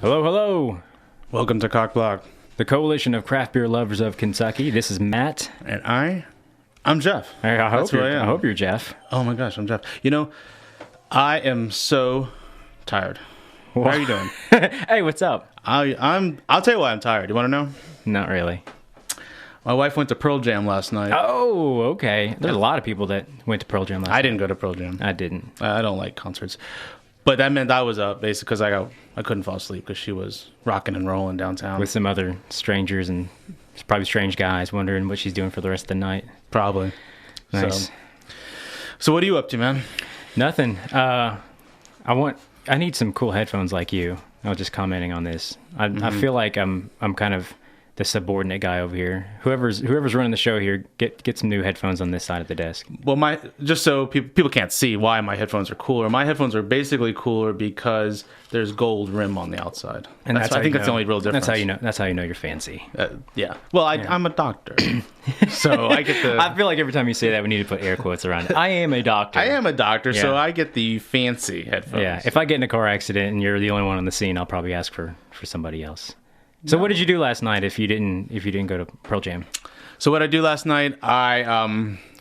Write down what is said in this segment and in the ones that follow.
Hello, hello. Welcome to COCBLOK, The Coalition of Craft Beer Lovers of Kentucky. This is Matt. and I'm Jeff. Hey, I That's who I am. hope you're Jeff. Oh my gosh, I'm Jeff. You know, I am so tired. How are you doing? Hey, what's up? I'll tell you why I'm tired. You want to know? Not really. My wife went to Pearl Jam last night. Oh, okay. There's a lot of people that went to Pearl Jam last night. I didn't go to Pearl Jam. I didn't. I don't like concerts. But that meant I was up basically because I couldn't fall asleep because she was rocking and rolling downtown. With some other strangers and probably strange guys wondering what she's doing for the rest of the night. Probably. Nice. So what are you up to, man? Nothing. I need some cool headphones like you. I was just commenting on this. I feel like I'm kind of the subordinate guy over here. Whoever's running the show here, get some new headphones on this side of the desk. Well, just so people can't see why my headphones are cooler. My headphones are basically cooler because there's gold rim on the outside. And I think that's the only real difference. That's how you know you're fancy. Yeah. Well, I'm a doctor, so I get the. I feel like every time you say that, we need to put air quotes around it. I am a doctor. I am a doctor, Yeah. so I get the fancy headphones. Yeah. If I get in a car accident and you're the only one on the scene, I'll probably ask for somebody else. So what did you do last night if you didn't go to Pearl Jam? So what I do last night, I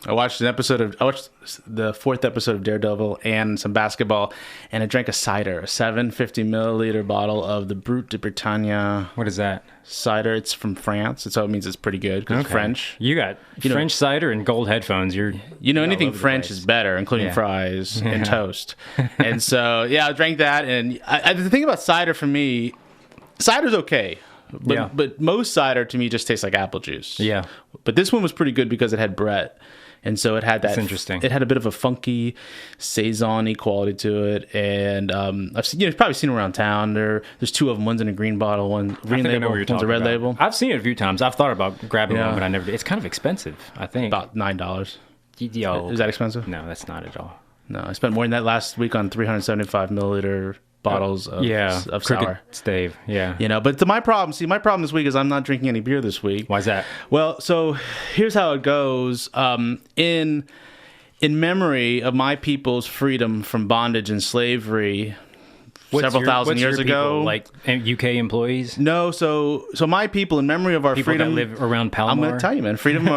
watched the fourth episode of Daredevil and some basketball, and I drank a cider, a 750 milliliter bottle of the Brut de Bretagne What is that? cider. It's from France, so it means it's pretty good because it's French. You got French cider and gold headphones. Anything French is better, including fries and toast. And so, I drank that. And the thing about cider for me, cider's okay. But most cider to me just tastes like apple juice. Yeah. But this one was pretty good because it had Brett. And so it had that. That's interesting. It had a bit of a funky saison-y quality to it. And I've seen, you've probably seen them around town. There's two of them. One's in a green bottle, one green label, one's a red label. I've seen it a few times. I've thought about grabbing one, but I never did. It's kind of expensive, I think. About $9. Yo. Is that expensive? No, that's not at all. No, I spent more than that last week on 375 milliliter bottles of sour. Stave, yeah. But my problem this week is I'm not drinking any beer this week. Why's that? Well, so here's how it goes. In memory of my people's freedom from bondage and slavery several thousand years ago. Like UK employees? No, so my people, in memory of our people freedom. That live around Palomar? I'm going to tell you, man. Freedom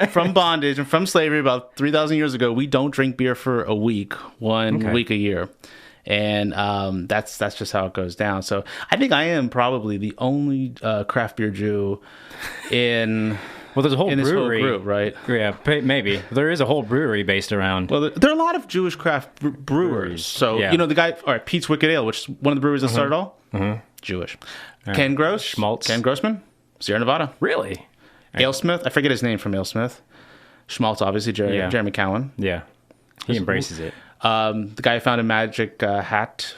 from bondage and from slavery about 3,000 years ago, we don't drink beer for a week, one week a year. And that's just how it goes down. So I think I am probably the only craft beer Jew in there's a whole this whole brewery group, right? Yeah, maybe there is a whole brewery based around. Well, there are a lot of Jewish craft brewers. So the guy, all right, Pete's Wicked Ale, which is one of the breweries that started all Jewish. Ken Grossman, Sierra Nevada. Really? AleSmith, I forget his name from AleSmith. Schmaltz, obviously, Jeremy Cowan. Yeah, he embraces it. The guy who founded Magic Hat.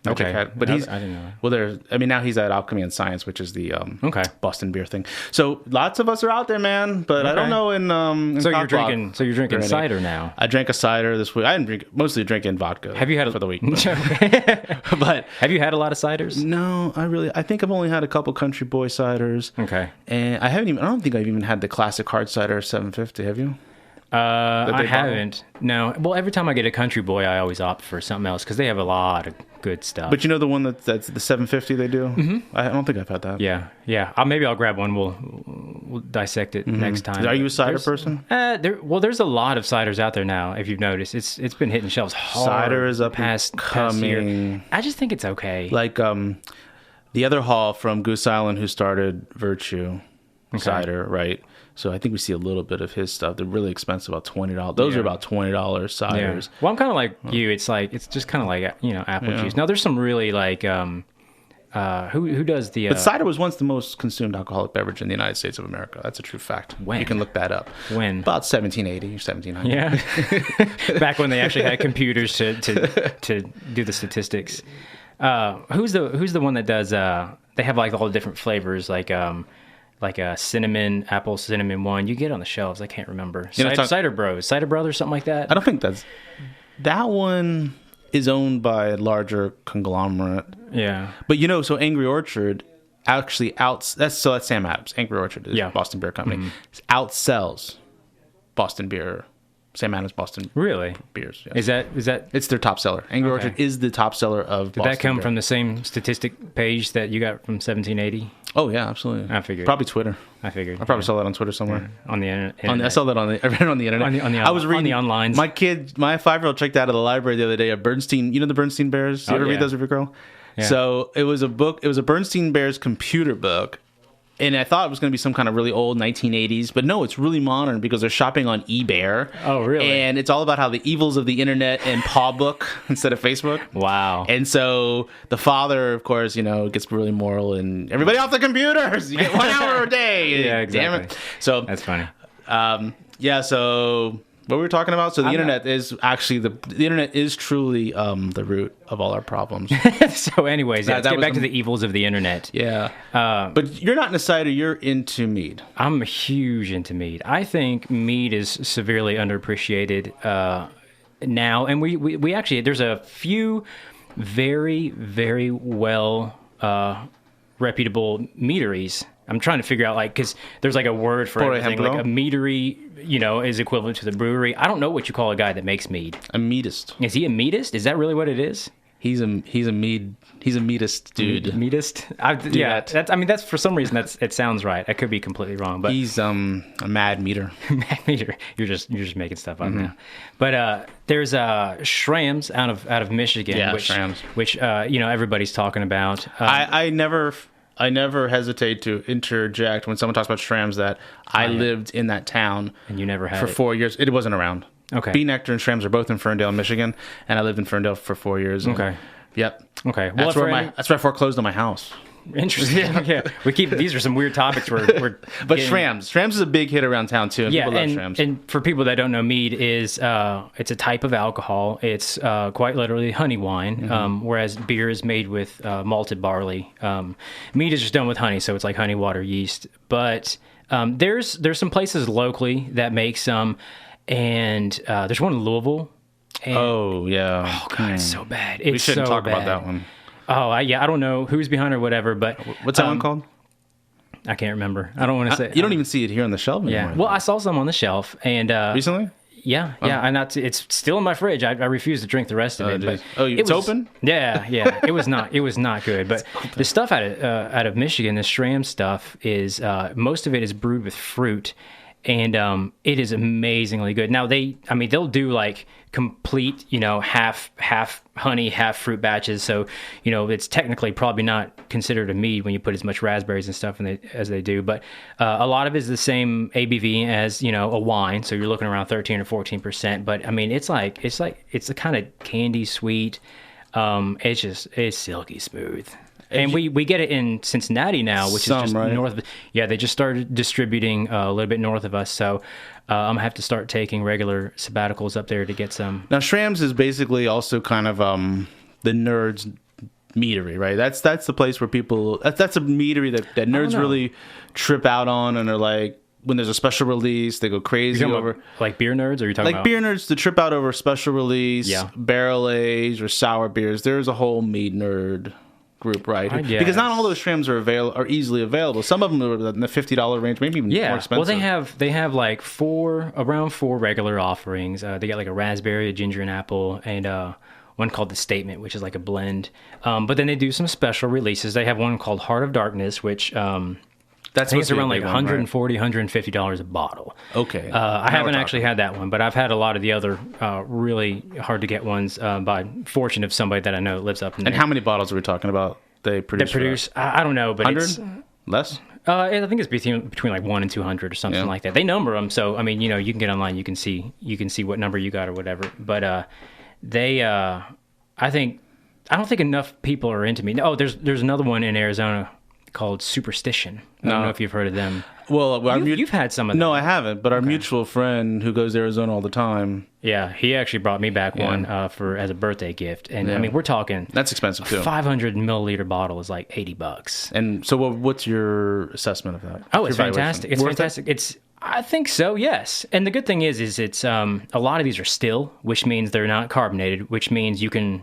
Hat. But I didn't know that. Well, now he's at Alchemy and Science, which is the Boston beer thing. So lots of us are out there, man. But I don't know in So you're drinking cider now. I drank a cider this week. I didn't mostly drinking vodka. Have you had for the week? But have you had a lot of ciders? No, I think I've only had a couple Country Boy ciders. Okay. And I don't think I've even had the classic hard cider 750. Have you? I haven't. No. Well, every time I get a Country Boy, I always opt for something else because they have a lot of good stuff. But the one that's the 750 they do? Mm-hmm. I don't think I've had that. Yeah. Maybe I'll grab one. We'll dissect it next time. Are you a cider person? There's a lot of ciders out there now. If you've noticed, it's been hitting shelves hard. Cider is up past year. I just think it's okay. Like the other Hall from Goose Island who started Virtue cider, right? So I think we see a little bit of his stuff. They're really expensive, about $20. Those are about $20 ciders. Yeah. Well, I'm kind of like you. It's just kind of like apple juice. Now there's some really like who does the. But cider was once the most consumed alcoholic beverage in the United States of America. That's a true fact. When? You can look that up. When? About 1780 or 1700. Yeah. Back when they actually had computers to do the statistics. Who's the one that does? They have like all the different flavors like a cinnamon, apple cinnamon one. You get on the shelves. I can't remember. Cider Brothers, something like that. I don't think that one is owned by a larger conglomerate. Yeah. But so Angry Orchard actually that's Sam Adams. Angry Orchard is Boston Beer Company. Mm-hmm. Outsells Boston Beer Sam Adams Boston Really? beers. Yes. Is that It's their top seller. Angry Orchard is the top seller of Did Boston that come beer. from the same statistic page that you got from 1780? Oh, yeah, absolutely. I figured. Probably Twitter. I figured. I probably saw that on Twitter somewhere. On the internet. I saw that I read it on the internet. On the I was reading on the onlines. My 5-year-old checked out of the library the other day a Bernstein. You know the Bernstein Bears? You ever read those with your girl? Yeah. So it was a book. It was a Bernstein Bears computer book. And I thought it was going to be some kind of really old 1980s, but no, it's really modern because they're shopping on eBay. Oh, really? And it's all about how the evils of the internet and Paw Book instead of Facebook. Wow. And so the father, of course, gets really moral and everybody off the computers. You get 1 hour a day. Yeah, exactly. Damn it. So that's funny. So what we were talking about. So the internet is actually the internet is truly the root of all our problems. So, anyways, let's get back to the evils of the internet. Yeah. But you're not in a cider. You're into mead. I'm huge into mead. I think mead is severely underappreciated now, and we actually there's a few very, very well reputable meaderies. I'm trying to figure out, because there's a word for everything. Like a meadery, is equivalent to the brewery. I don't know what you call a guy that makes mead. A meadist. Is he a meadist? Is that really what it is? He's a meadist dude. Meadist? That's for some reason it sounds right. I could be completely wrong, but he's a mad meter. Mad meter. You're just making stuff up now. But there's Schramm's out of Michigan, which everybody's talking about. I never hesitate to interject when someone talks about Schramm's that I lived in that town and you never had for 4 years. It wasn't around. Okay. Bee Nectar and Schramm's are both in Ferndale, Michigan, and I lived in Ferndale for 4 years. Okay. Yep. Okay. Well, that's where I foreclosed on my house. Interesting. Yeah. These are some weird topics But Schramm's is a big hit around town too. And people love Schramm's. And for people that don't know, mead is it's a type of alcohol. It's quite literally honey wine, whereas beer is made with malted barley. Mead is just done with honey, so it's like honey, water, yeast. But there's some places locally that make some, and there's one in Louisville. Oh yeah. Oh god, it's so bad. We shouldn't talk about that one. Oh, I don't know who's behind or whatever, but... What's that one called? I can't remember. I don't want to say... You don't even see it here on the shelf anymore. Yeah. Well, I saw some on the shelf, and... Recently? Yeah, and it's still in my fridge. I refuse to drink the rest of it. But it's open? Yeah. It was not good. But the stuff out of Michigan, the Schramm stuff, is... most of it is brewed with fruit, and it is amazingly good. Now, they'll do, complete, half honey, half fruit batches. So, it's technically probably not considered a mead when you put as much raspberries and stuff in it as they do. But a lot of it is the same ABV as, a wine. So you're looking around 13 or 14%. But it's a kind of candy sweet. It's silky smooth. And we get it in Cincinnati now, which is just north of... Yeah, they just started distributing a little bit north of us. So I'm going to have to start taking regular sabbaticals up there to get some. Now, Schramm's is basically also kind of the nerds' meadery, right? That's the place where people... That's a meadery that nerds really trip out on, and are like... When there's a special release, they go crazy over... Like beer nerds, or are you talking about... beer nerds to trip out over special release, barrel aged, or sour beers. There's a whole mead nerd group, right? Because not all those Schramm's are easily available. Some of them are in the $50 range, maybe even more expensive. Well, they have around four regular offerings. They got a raspberry, a ginger and apple, and one called the Statement, which is like a blend. But then they do some special releases. They have one called Heart of Darkness, which I think it's around $140, $150 a bottle. Okay. I haven't actually had that one, but I've had a lot of the other really hard to get ones by fortune of somebody that I know that lives up in there. And how many bottles are we talking about they produce? I don't know, but 100? Less? I think it's between 1 and 200 or something like that. They number them, so I mean, you can get online, you can see what number you got or whatever. But I don't think enough people are into me. Oh, there's another one in Arizona called Superstition. I don't know if you've heard of them. Well, you've had some of them. No, I haven't. But our mutual friend who goes to Arizona all the time. Yeah, he actually brought me back one as a birthday gift, and I mean, we're talking that's expensive too. 500 milliliter bottle is like $80. And so, what's your assessment of that? Oh, it's fantastic! It's fantastic. I think so, yes. And the good thing is it's a lot of these are still, which means they're not carbonated, which means you can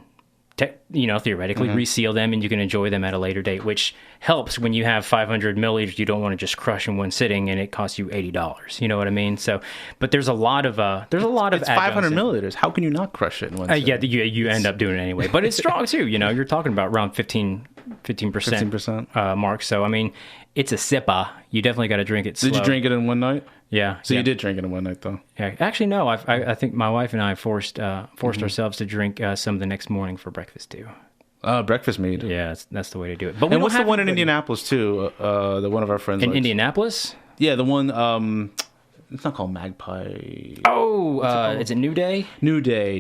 theoretically reseal them, and you can enjoy them at a later date, which helps when you have 500 milliliters. You don't want to just crush in one sitting, and it costs you $80. You know what I mean? So, but there's a lot of It's 500 milliliters. How can you not crush it in one sitting? Yeah, you end up doing it anyway, but it's strong too. You're talking about around 15% mark. So I mean, it's a sipper. You definitely got to drink it slow. Did you drink it in one night? Yeah. So you did drink it in one night, though. Yeah. Actually, no. I think my wife and I forced ourselves to drink some the next morning for breakfast too. Breakfast mead. Yeah, that's the way to do it. But and what's the one in Indianapolis too? The one of our friends in likes. Indianapolis. Yeah, the one. It's not called Magpie. Oh, is it New Day? New Day.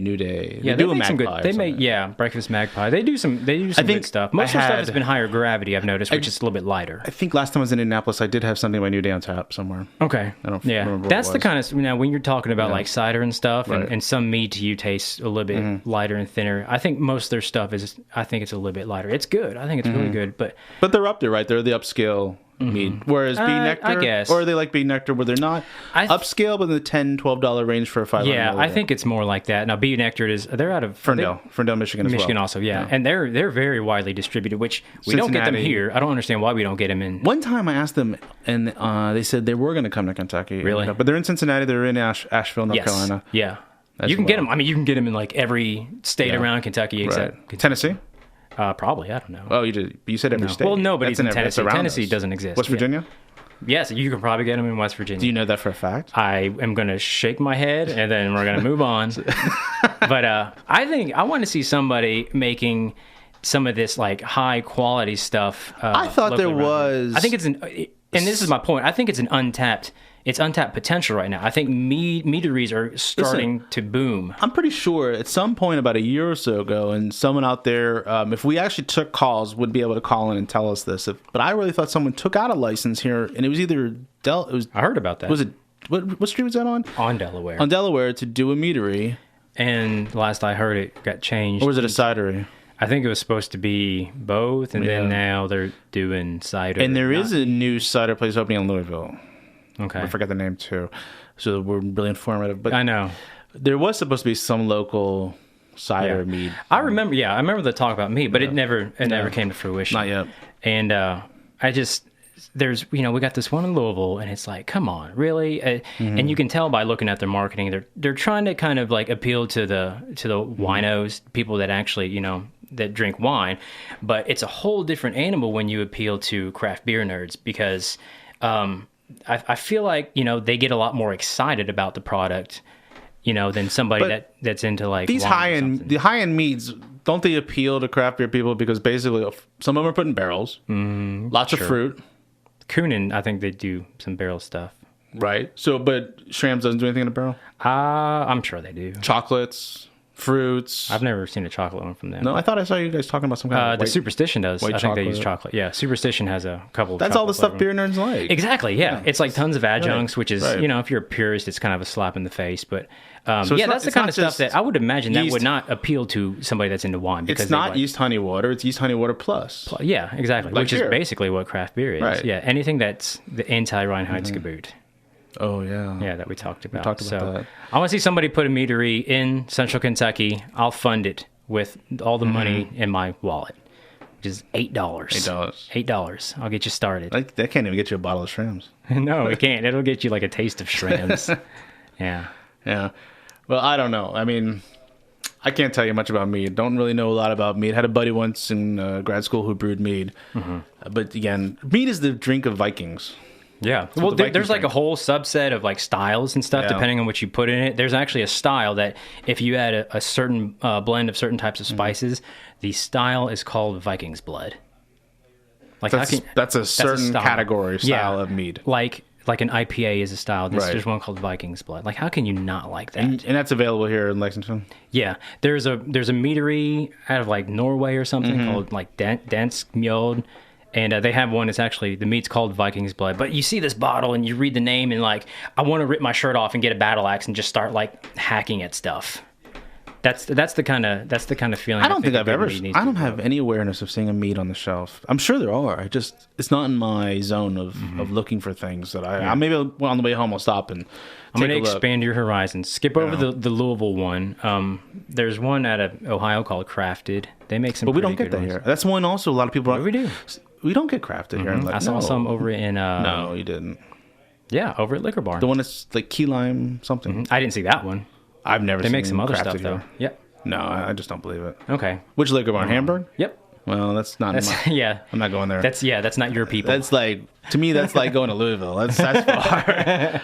Yeah, they make some good. They make breakfast Magpie. They do some good stuff. Most of the stuff has been higher gravity. I've noticed, which is a little bit lighter. I think last time I was in Indianapolis, I did have something by New Day on tap somewhere. Okay. I don't remember. That's the kind of when you're talking about like cider and stuff, and some mead to you tastes a little bit lighter and thinner. I think most of their stuff is. I think it's a little bit lighter. It's good. I think it's really good, but they're up there, right? They're the upscale. Mead. Whereas Bee Nectar, I guess. or are they like Bee Nectar where they're not upscale, but in the $10-$12 range for a 500 Yeah, milliliter? I think it's more like that. Now, Bee Nectar they're out of Ferndale, Michigan as well. Michigan also, yeah. And they're very widely distributed, which we don't get them here. I don't understand why we don't get them in. One time I asked them, and they said they were going to come to Kentucky. Really? But they're in Cincinnati. They're in Asheville, North Carolina. Yeah. You can get them. I mean, you can get them in like every state around Kentucky except Tennessee. Probably, I don't know. Oh, you did. You said every state. Well, nobody's in Tennessee. Tennessee doesn't exist. West Virginia? Yes, you can probably get them in West Virginia. Do you know that for a fact? I am going to shake my head, and then we're going to move on. But I think I want to see somebody making some of this like high quality stuff. I thought there was. I think it's and this is my point. I think it's untapped potential right now. I think meaderies are starting to boom. I'm pretty sure at some point about a year or so ago, and someone out there, if we actually took calls, would be able to call in and tell us this. But I really thought someone took out a license here, and it was either I heard about that. Was it what street was that on? On Delaware. On Delaware to do a meadery. And last I heard, it got changed. Or was it a cidery? I think it was supposed to be both, and then now they're doing cider. And there is a new cider place opening in Louisville. Okay. I forgot the name too. So we're really informative. But I know. There was supposed to be some local cider mead. I remember the talk about mead, but it never came to fruition. Not yet. And we got this one in Louisville, and it's like, come on, really? And you can tell by looking at their marketing, they're trying to kind of like appeal to the winos, people that actually, that drink wine, but it's a whole different animal when you appeal to craft beer nerds because, I feel like, they get a lot more excited about the product, than somebody that's into like these the high-end meads. Don't they appeal to craft beer people because basically some of them are put in barrels, lots of fruit. Kunin, I think they do some barrel stuff. Right. So, but Schramm's doesn't do anything in a barrel? I'm sure they do. Chocolates, fruits. I've never seen a chocolate one from them. No, I thought I saw you guys talking about some kind of the Superstition does. I think they use chocolate. Yeah, Superstition has a couple of That's all the stuff beer nerds like. Exactly, yeah. It's like tons of adjuncts, which is, if you're a purist, it's kind of a slap in the face. But, that's the kind of stuff that I would imagine that would not appeal to somebody that's into wine. Because it's not yeast honey water. It's yeast honey water plus. Yeah, exactly. Which is basically what craft beer is. Right. Yeah, anything that's the anti-Reinheitsgebot. Oh, yeah. Yeah, that we talked about. That. I want to see somebody put a meadery in Central Kentucky. I'll fund it with all the money in my wallet, which is $8. $8. I'll get you started. That can't even get you a bottle of Schramm's. No, it can't. It'll get you like a taste of Schramm's. Yeah. Yeah. Well, I don't know. I mean, I can't tell you much about mead. Don't really know a lot about mead. Had a buddy once in grad school who brewed mead. But again, mead is the drink of Vikings. Yeah. Well, there's like a whole subset of like styles and stuff depending on what you put in it. There's actually a style that if you add a certain blend of certain types of spices, the style is called Viking's Blood. Like that's a certain category style of mead. Like an IPA is a style. There's one called Viking's Blood. Like how can you not like that? And that's available here in Lexington? Yeah. There's a meadery out of like Norway or something called like Dansk Mjød. And they have one that's actually, the meat's called Viking's Blood. But you see this bottle and you read the name and like, I want to rip my shirt off and get a battle axe and just start like hacking at stuff. That's the kind of feeling. I don't think I've ever. I don't have any awareness of seeing a mead on the shelf. I'm sure there are. It's not in my zone of looking for things that I maybe on the way home I'll stop and. I'm going to expand your horizons. Skip over the Louisville one. There's one out of Ohio called Crafted. They make some. But we don't get that here. That's one also a lot of people. We do. We don't get Crafted here. I saw some over in. No, you didn't. Yeah, over at Liquor Barn. The one that's like key lime something. I didn't see that one. I've never. They seen make some other stuff here. though. Yep. No, I just don't believe it. Okay. Which Liquor Barn? Hamburg? Yep. Well, that's not. Yeah. I'm not going there. That's not your people. That's like to me. That's like going to Louisville. That's far.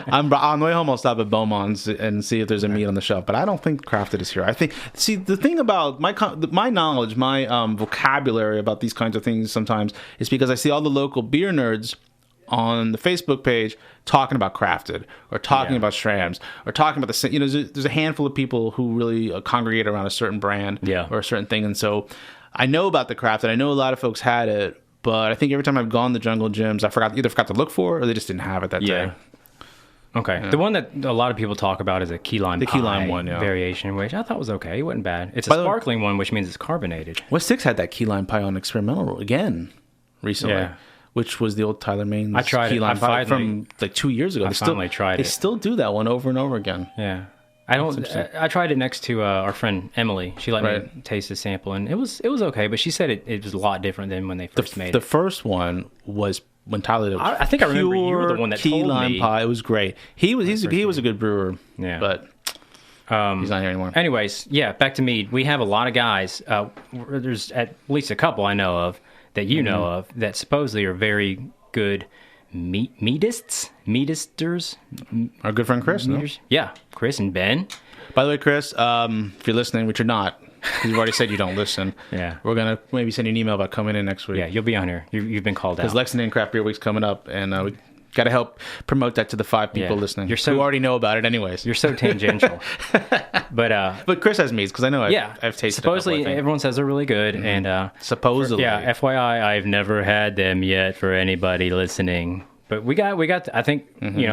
I'm on the way home. I'll stop at Beaumont's and see if there's a meat on the shelf. But I don't think Crafted is here. I think. See, the thing about my knowledge, my vocabulary about these kinds of things sometimes is because I see all the local beer nerds on the Facebook page talking about Crafted or talking about Schramm's or talking about there's a handful of people who really congregate around a certain brand or a certain thing, and so I know about the Crafted. I know a lot of folks had it, but I think every time I've gone to Jungle Gyms, I either forgot to look for it or they just didn't have it that day. Okay. Yeah. The one that a lot of people talk about is a key lime pie key lime one, variation, which I thought was okay. It wasn't bad. It's a sparkling one, which means it's carbonated. West 6 had that key lime pie on experimental again recently. Yeah. Which was the old Tyler Main's key lime pie from like 2 years ago. They still do that one over and over again. Yeah. I tried it next to our friend Emily. She let me taste the sample, and it was okay, but she said it was a lot different than when they first made it. The first one was when Tyler did. I think I remember you were the one that key told lime me. Pie. It was great. He was a good brewer. Yeah, but he's not here anymore. Anyways, back to mead. We have a lot of guys. There's at least a couple I know of that you know of that supposedly are very good meadisters. Our good friend Chris. No? Yeah, Chris and Ben. By the way, Chris, if you're listening, which you're not, you've already said you don't listen. Yeah, we're gonna maybe send you an email about coming in next week. Yeah, you'll be on here. You've been called out because Lexington Craft Beer Week's coming up, and we got to help promote that to the 5 people listening who already know about it anyways. You're so tangential. But Chris has meads because I know I've tasted supposedly everyone says they're really good. And supposedly. FYI, I've never had them yet for anybody listening. But we got I think,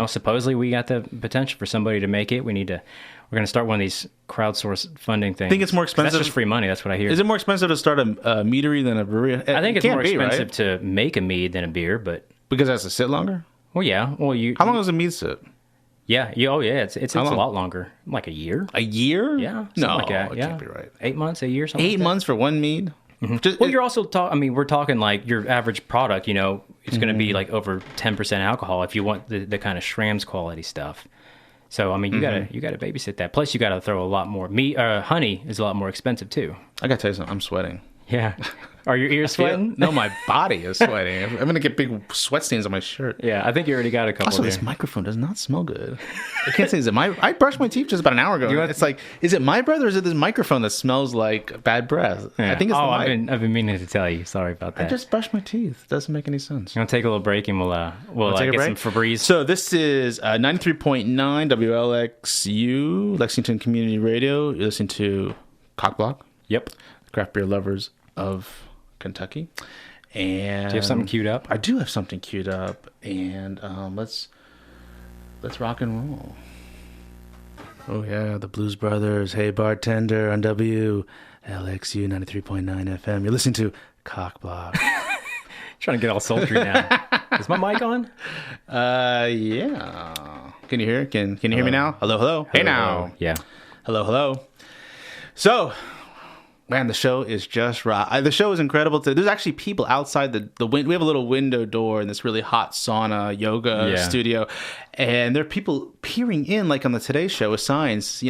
supposedly we got the potential for somebody to make it. We're going to start one of these crowdsourced funding things. I think it's more expensive. That's just free money. That's what I hear. Is it more expensive to start a meadery than a brewery? I think it's more expensive to make a mead than a beer, but because it has to sit longer? Well, yeah. Well, how long does a mead sit? Yeah. It's a lot longer. Like a year. A year? Yeah. No, like that. It can't be right. 8 months, a year, something. 8 months for one mead? Mm-hmm. You're also we're talking like your average product. It's going to be like over 10% alcohol if you want the kind of Schramm's quality stuff. So you gotta babysit that. Plus, you gotta throw a lot more meat. Honey is a lot more expensive too. I gotta tell you something. I'm sweating. Yeah. Are your ears sweating? No, my body is sweating. I'm going to get big sweat stains on my shirt. Yeah, I think you already got a couple. Also, this microphone does not smell good. I can't say, I brushed my teeth just about an hour ago. It's like, is it my breath or is it this microphone that smells like bad breath? Yeah. I think it's the mic. I've been meaning to tell you. Sorry about that. I just brushed my teeth. It doesn't make any sense. You want to take a little break and we'll get some Febreze. So this is 93.9 WLXU, Lexington Community Radio. You're listening to COCBLOK. Yep. Craft beer lovers of Kentucky. And do you have something queued up? I do have something queued up, and let's rock and roll. Oh yeah, the Blues Brothers. Hey bartender on WLXU 93.9 FM. You're listening to COCBLOK. Trying to get all sultry now. Is my mic on? Yeah. Can you hear? Can you hear me now? Hello. Hey now. Yeah. Hello. So. Man, the show is just right. The show is incredible. There's actually people outside the window. We have a little window door in this really hot sauna yoga studio. And there are people peering in, like on the Today Show with signs,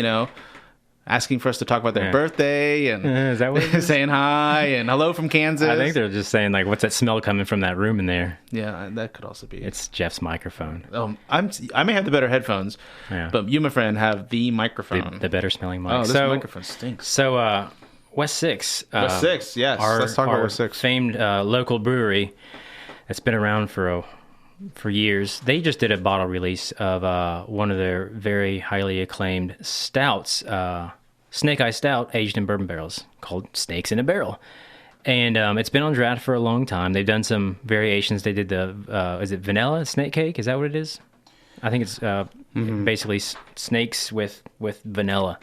asking for us to talk about their birthday and is that what saying hi and hello from Kansas. I think they're just saying, like, what's that smell coming from that room in there? Yeah, that could also be. It's Jeff's microphone. I may have the better headphones, but you, my friend, have the microphone. The better smelling mic. Oh, this microphone stinks. So, West 6. West 6, yes. Let's talk about West 6. Famed local brewery that's been around for years. They just did a bottle release of one of their very highly acclaimed stouts, Snake Eye Stout, aged in bourbon barrels, called Snakes in a Barrel. And it's been on draft for a long time. They've done some variations. They did the, is it vanilla snake cake? Is that what it is? I think it's basically snakes with vanilla.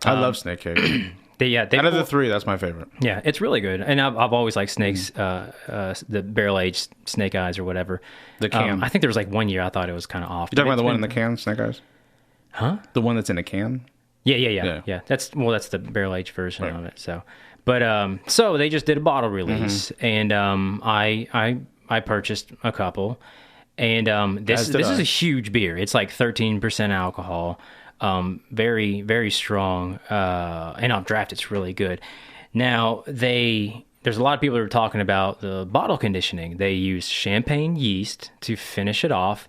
I love snake cake. Out of the three, that's my favorite. Yeah, it's really good, and I've always liked snakes, the barrel aged snake eyes or whatever. The can. I think there was like 1 year I thought it was kind of off. You talking about the one in the can, snake eyes? Huh? The one that's in a can? Yeah. That's the barrel aged version of it. So, but so they just did a bottle release, and I purchased a couple, and this is a huge beer. It's like 13% alcohol. Very, very strong, and on draft it's really good. Now there's a lot of people that are talking about the bottle conditioning. They use champagne yeast to finish it off,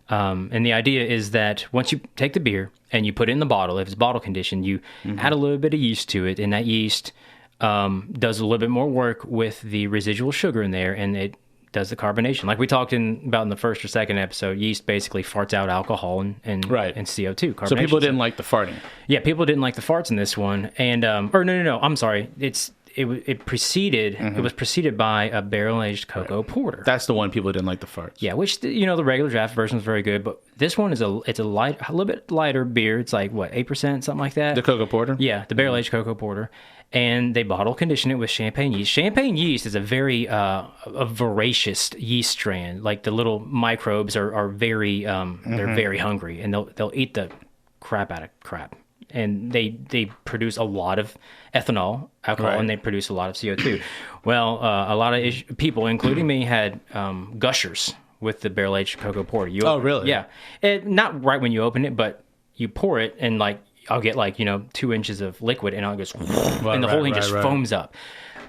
and the idea is that once you take the beer and you put it in the bottle, if it's bottle conditioned, you add a little bit of yeast to it, and that yeast does a little bit more work with the residual sugar in there, and it does the carbonation. Like we talked about in the first or second episode, yeast basically farts out alcohol and CO2. So people didn't like the farting. Yeah, people didn't like the farts in this one. And no, I'm sorry. It preceded. It was preceded by a barrel aged cocoa porter. That's the one people didn't like the farts. Yeah, which the regular draft version is very good, but this one is a little bit lighter beer. It's like what, 8%, something like that. The cocoa porter. Yeah, the barrel aged cocoa porter. And they bottle condition it with champagne yeast. Champagne yeast is a very a voracious yeast strand. Like the little microbes are very they're very hungry, and they'll eat the crap out of crap. And they produce a lot of ethanol, alcohol, and they produce a lot of CO2. Well, a lot of people, including me, had gushers with the barrel aged cocoa porter. Really? Yeah, not right when you open it, but you pour it and like. I'll get 2 inches of liquid, and I'll just and the whole thing just foams up.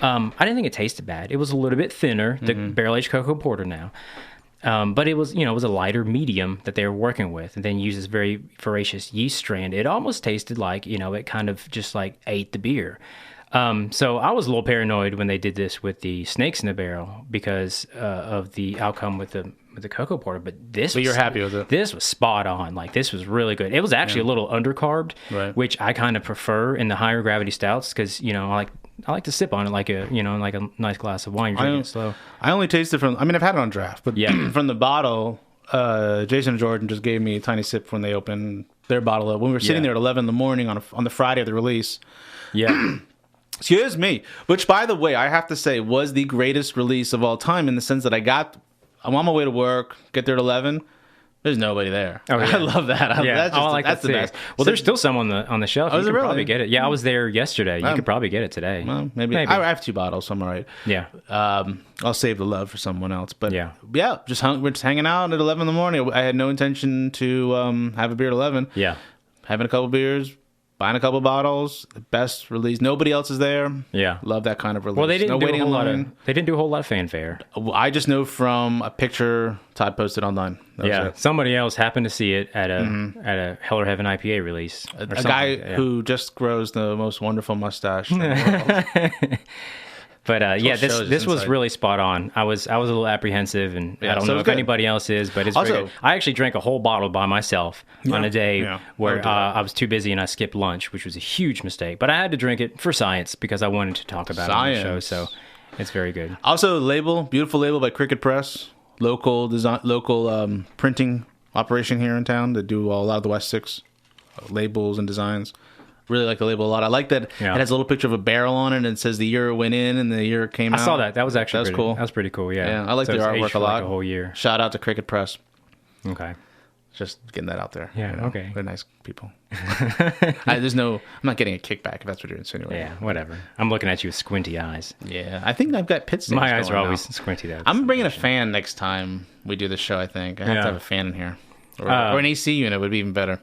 I didn't think it tasted bad. It was a little bit thinner, the barrel aged cocoa porter now, but it was it was a lighter medium that they were working with, and then used this very voracious yeast strand. It almost tasted like it kind of just like ate the beer. So I was a little paranoid when they did this with the snakes in the barrel because of the outcome with the cocoa porter, but you're happy with it. This was spot on. Like this was really good. It was actually a little undercarbed, which I kind of prefer in the higher gravity stouts because I like to sip on it like a like a nice glass of wine. You're drinking it slow. I only tasted from. I mean, I've had it on draft, but from the bottle. Jason and Jordan just gave me a tiny sip when they opened their bottle up when we were sitting there at 11 in the morning on the Friday of the release. Yeah. Excuse me. Which, by the way, I have to say was the greatest release of all time in the sense that I'm on my way to work, get there at 11. There's nobody there. Oh, yeah. I love that. That's the best. Well, there's still some on the shelf. You can probably get it. Yeah, I was there yesterday. You could probably get it today. Well, maybe. I have 2 bottles, so I'm all right. Yeah. I'll save the love for someone else. But we're just hanging out at 11 in the morning. I had no intention to have a beer at 11. Yeah. Having a couple beers. Buying a couple bottles, the best release. Nobody else is there. Yeah, love that kind of release. Well, they didn't do a whole lot of fanfare. I just know from a picture Todd posted online. Somebody else happened to see it at a Hell or Heaven IPA release. A guy who just grows the most wonderful mustache in the world. But this was really spot on. I was a little apprehensive, and I don't know if anybody else is, but it's also, very good. I actually drank a whole bottle by myself on a day where I was too busy and I skipped lunch, which was a huge mistake. But I had to drink it for science because I wanted to talk about it on the show. So it's very good. Also, beautiful label by Cricket Press, local printing operation here in town. They do a lot of the West 6 labels and designs. Really like the label a lot. I like that it has a little picture of a barrel on it and it says the year it went in and the year it came out. I saw that. That was actually cool. That was pretty cool, yeah. I like the artwork a lot. Like a whole year. Shout out to Cricket Press. Okay. Just getting that out there. Yeah, okay. They're nice people. I'm not getting a kickback if that's what you're insinuating. Yeah, whatever. I'm looking at you with squinty eyes. Yeah, I think I've got pit stains. My eyes are always squinty. I'm bringing a fan next time we do the show, I think. I have to have a fan in here. Or an AC unit would be even better.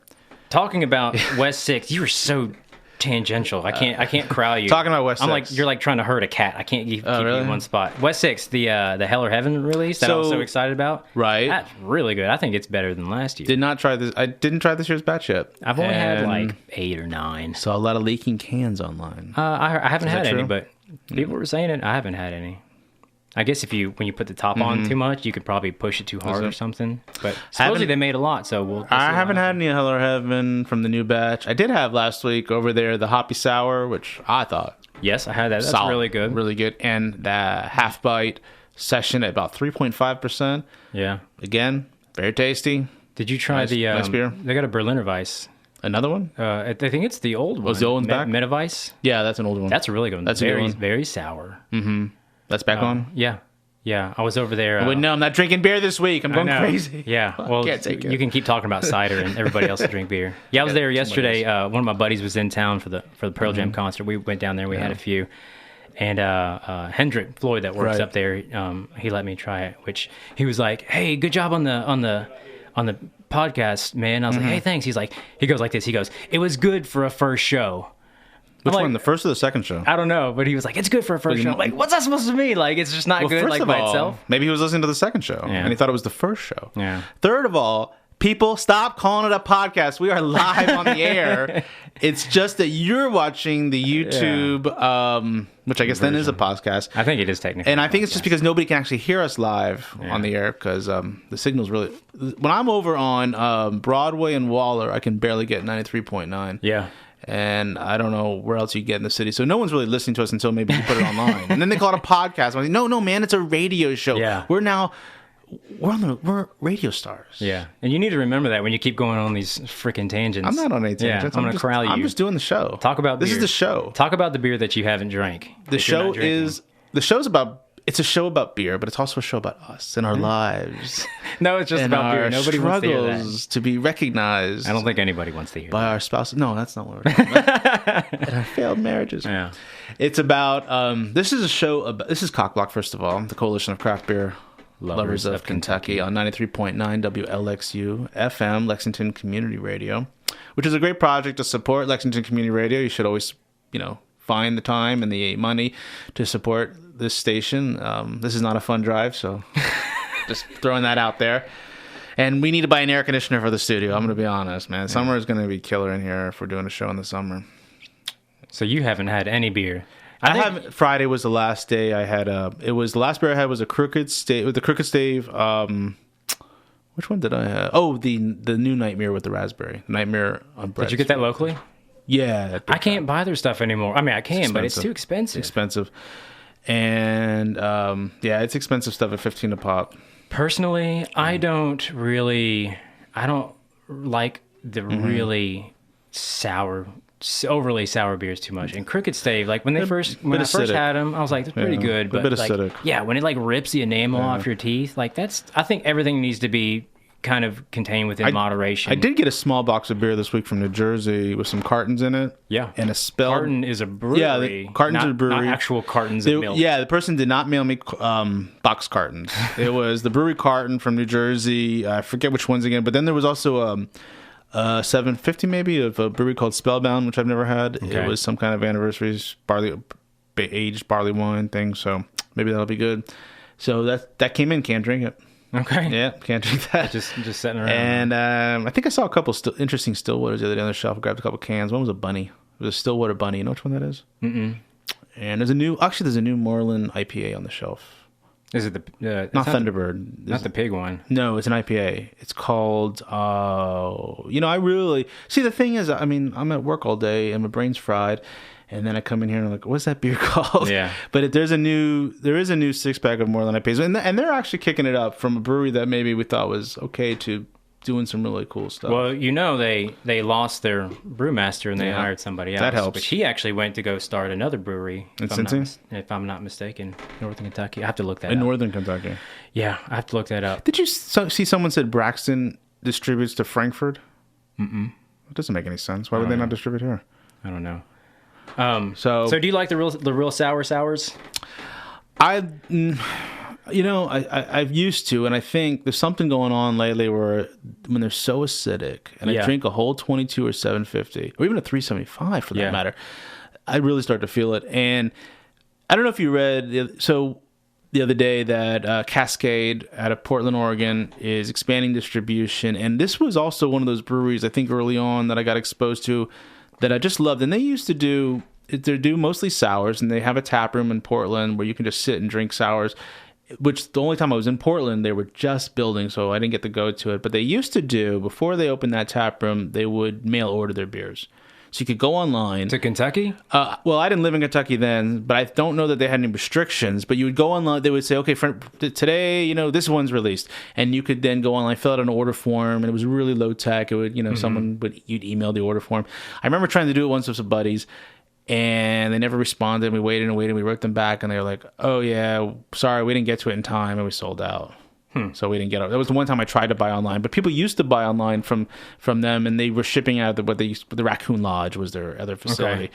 Talking about West 6, you were so tangential. I can't corral you. Talking about West 6. I'm like, you're like trying to hurt a cat. I can't keep you in one spot. West 6, the Hell or Heaven release that I was so excited about. Right. That's really good. I think it's better than last year. Did not try this. I didn't try this year's batch yet. I've only had like 8 or 9. Saw a lot of leaking cans online. I haven't had any, but people were saying it. I haven't had any. I guess when you put the top on too much, you could probably push it too hard or something. But supposedly they made a lot, so we'll I haven't had any Hell or Heaven from the new batch. I did have last week over there the Hoppy Sour, which I thought. Yes, I had that. That's solid, really good. Really good. And the Half Bite Session at about 3.5%. Yeah. Again, very tasty. Did you try nice beer? They got a Berliner Weiss. Another one? I think it's the old one. Was the old one back? Metavice? Yeah, that's an old one. That's a really good one. That's a good one. Very sour. Mm-hmm. That's back on? Yeah. Yeah, I was over there. Wait, no, I'm not drinking beer this week. I'm going crazy. Yeah, well, can't take it. You can keep talking about cider and everybody else will drink beer. Yeah, I was there yesterday. One of my buddies was in town for the Pearl Jam concert. We went down there. We had a few. And Hendrick Floyd that works up there, he let me try it. Which he was like, "Hey, good job on the podcast, man." I was like, "Hey, thanks." He goes like this. He goes, "It was good for a first show." Which one, the first or the second show? I don't know, but he was like, "It's good for a first show." I'm like, what's that supposed to mean? Like, it's just not good like by itself? Maybe he was listening to the second show, and he thought it was the first show. Yeah. Third of all, people, stop calling it a podcast. We are live on the air. It's just that you're watching the YouTube, which I guess then is a podcast. I think it is technically. And I think it's just because nobody can actually hear us live on the air because the signal's really... When I'm over on Broadway and Waller, I can barely get 93.9. Yeah. And I don't know where else you get in the city. So no one's really listening to us until maybe you put it online. And then they call it a podcast. I'm like, no, man, it's a radio show. Yeah. We're radio stars. Yeah. And you need to remember that when you keep going on these freaking tangents. I'm not on any tangents. Yeah, I'm going to corral you. I'm just doing the show. Talk about beer. This is the show. Talk about the beer that you haven't drank. The show's about beer, but it's also a show about us and our lives. No, it's just about beer. Nobody wants to hear that. Struggles to be recognized. I don't think anybody wants to hear by that. our spouses. No, that's not what we're talking about. And our failed marriages. Yeah. It's about this is a show about, this is COCBLOK, first of all, the Coalition of Craft Beer Lovers of Kentucky on 93.9 WLXU FM, Lexington Community Radio, which is a great project to support Lexington Community Radio. You should always, find the time and the money to support this station. This is not a fun drive, so just throwing that out there. And we need to buy an air conditioner for the studio. I'm going to be honest, man. Summer is going to be killer in here if we're doing a show in the summer. So you haven't had any beer. Friday was the last day I had. The last beer I had was a Crooked Stave. With the Crooked Stave. Which one did I have? Oh, the new Nightmare with the raspberry. Nightmare on bread. Did you get that locally? Yeah. I can't buy their stuff anymore. I mean, I can, but it's too expensive. It's expensive. And it's expensive stuff at $15 a pop. Personally, I don't like the really overly sour beers too much. And Crooked Stave, like when I first had them, I was like, "It's pretty good." But acidic. When it rips the enamel off your teeth, I think everything needs to be kind of contained within moderation. I did get a small box of beer this week from New Jersey with some cartons in it. Yeah. And a spell. Carton is a brewery. Yeah, cartons are a brewery. Not actual cartons of milk. Yeah, the person did not mail me box cartons. It was the brewery carton from New Jersey. I forget which ones again. But then there was also 750 maybe of a brewery called Spellbound, which I've never had. Okay. It was some kind of anniversary aged barley wine thing. So maybe that'll be good. So that came in. Can't drink it. Okay. Yeah, can't drink that. Just sitting around. And I think I saw a couple interesting Stillwaters the other day on the shelf. I grabbed a couple cans. One was a bunny. It was a Stillwater bunny. You know which one that is? Mm-mm. And there's a new Moreland IPA on the shelf. Is it the not Thunderbird? Not the pig one. No, it's an IPA. It's called. I really see. The thing is, I mean, I'm at work all day and my brain's fried. And then I come in here and I'm like, what's that beer called? Yeah. But there is a new 6-pack of Moreland IPAs. And they're actually kicking it up from a brewery that maybe we thought was okay to doing some really cool stuff. Well, they lost their brewmaster and they hired somebody else. That helps. But he actually went to go start another brewery. In Cincy? If I'm not mistaken. Northern Kentucky. I have to look that up. In Northern Kentucky. Yeah, I have to look that up. Did you see someone said Braxton distributes to Frankfurt? Mm-mm. It doesn't make any sense. Why would they not distribute here? I don't know. So do you like the real sours? I've used to, and I think there's something going on lately where when they're so acidic, and I drink a whole 22 or 750, or even a 375 for that matter, I really start to feel it. And I don't know if you read, so the other day that Cascade out of Portland, Oregon is expanding distribution, and this was also one of those breweries I think early on that I got exposed to that I just loved. And they used to do mostly sours, and they have a tap room in Portland where you can just sit and drink sours, which the only time I was in Portland, they were just building, so I didn't get to go to it. But they used to do, before they opened that tap room, they would mail order their beers. So you could go online. To Kentucky? Well, I didn't live in Kentucky then, but I don't know that they had any restrictions. But you would go online. They would say, okay, today, this one's released. And you could then go online, fill out an order form. And it was really low tech. It would, you'd email the order form. I remember trying to do it once with some buddies. And they never responded. We waited and waited. We wrote them back, and they were like, "Oh yeah, sorry, we didn't get to it in time, and we sold out." So we didn't get it. That was the one time I tried to buy online. But people used to buy online from them, and they were shipping out the Raccoon Lodge was their other facility. Okay.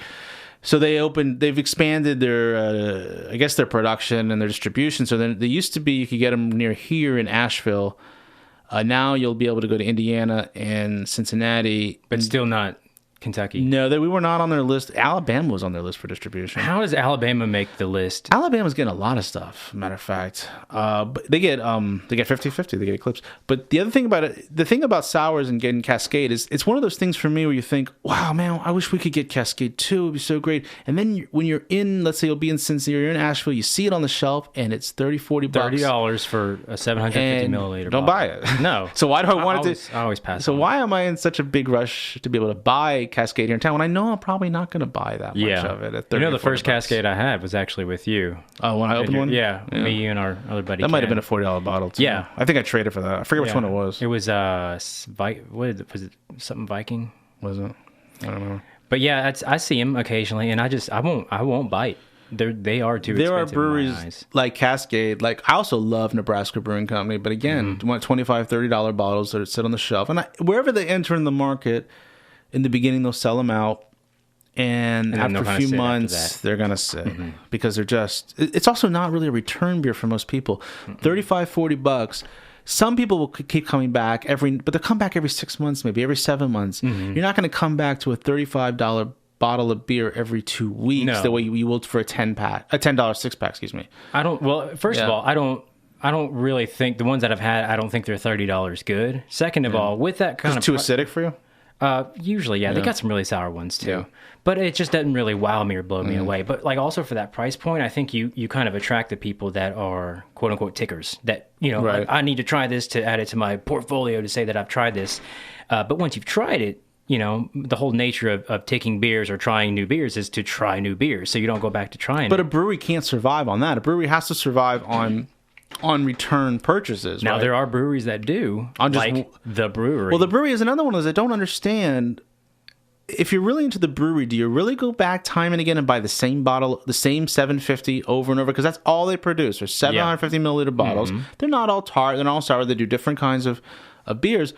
So they've expanded their, I guess, their production and their distribution. So then they used to be you could get them near here in Asheville. Now you'll be able to go to Indiana and Cincinnati, but still not Kentucky. No, we were not on their list. Alabama was on their list for distribution. How does Alabama make the list? Alabama's getting a lot of stuff, matter of fact. But they get 50-50, they get Eclipse. But the other thing about it, the thing about sours and getting Cascade is it's one of those things for me where you think, wow, man, I wish we could get Cascade too. It'd be so great. And then when you're in, let's say you'll be in Cincinnati or you're in Asheville, you see it on the shelf and it's $30-$40. $30 for a 750 milliliter Don't bottle. buy it. No. So why do I want it to? I always pass So on. why am I in such a big rush to be able to buy Cascade here in town when I know I'm probably not going to buy that much of it at $30 the first Cascade I had was actually with you. Oh, when I opened one? Yeah, me, you, and our other buddy. That might have been a $40 bottle too. Yeah. I think I traded for that. I forget which one it was. It was what was it? Something Viking? Was it? I don't know. But yeah, I see them occasionally, and I won't bite. They are too expensive. There are in my breweries eyes. like Cascade. Like I also love Nebraska Brewing Company, but again, you want $25-$30 bottles that sit on the shelf, and wherever they enter in the market, in the beginning they'll sell them out, and after a few months they're gonna sit because they're just. It's also not really a return beer for most people. $35-$40. Some people will keep coming back but they'll come back every 6 months, maybe every 7 months. You're not going to come back to a $35 bottle of beer every 2 weeks the way you will for a $10 6-pack. Excuse me. I don't. Well, first of all, I don't really think the ones that I've had. I don't think they're $30 good. Second of all, with that kind of too acidic for you. Usually, they got some really sour ones too, but it just doesn't really wow me or blow me away. But like also for that price point, I think you kind of attract the people that are quote unquote tickers that like, I need to try this to add it to my portfolio to say that I've tried this. But once you've tried it, the whole nature of taking beers or trying new beers is to try new beers, so you don't go back to trying. But a brewery can't survive on that. A brewery has to survive on return purchases. Now there are breweries that do, like the brewery. Well, the brewery is another one of those I don't understand. If you're really into the brewery, do you really go back time and again and buy the same bottle, the same 750 over and over? Because that's all they produce. They're 750 milliliter bottles. They're not all tart. They're not all sour. They do different kinds of beers.